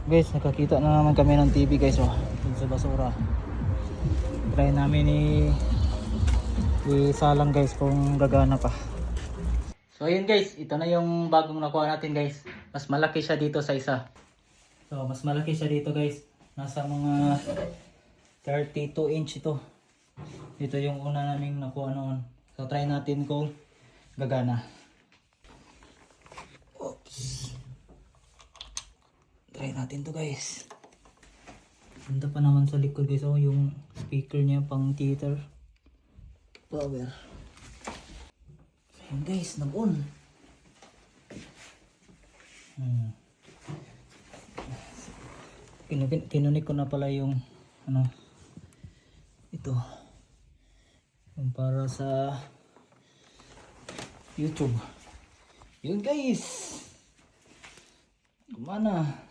Guys, nakakita na naman kami ng TV guys, oh, dun sa basura. Try namin isalang guys kung gagana pa. So ayun guys, ito na yung bagong nakuha natin guys. Mas malaki siya dito sa isa. So mas malaki siya dito guys. Nasa mga 32 inch ito. Ito yung una naming nakuha noon. So try natin kung gagana. Oops. Try natin to guys. Ganda pa naman sa likod guys, oh, yung speaker niya pang theater. Power. Ayun guys, nag-on. Tinunik ko na pala yung ano, ito. Yung para sa YouTube. Yun guys. Gumana.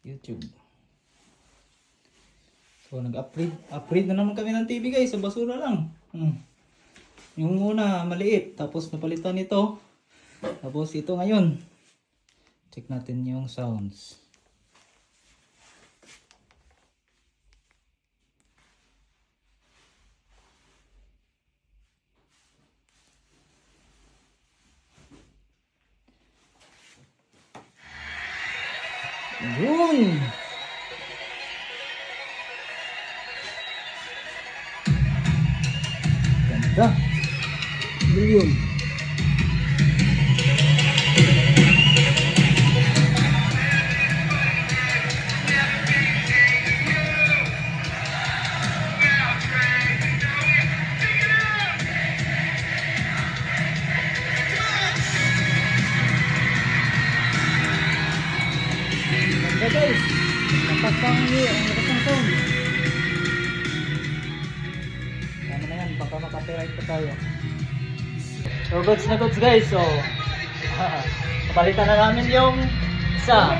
YouTube. So nag-upgrade na naman kami ng TV guys, sa basura lang. Yung muna maliit, tapos napalitan ito. Tapos ito ngayon. Check natin yung sounds. Yun! Ganda! Yun! Ganda guys! Lakas ang sound! Tama na yan, baka makapiright pa tayo. So goods na goods guys, so kapalitan na namin yung isa.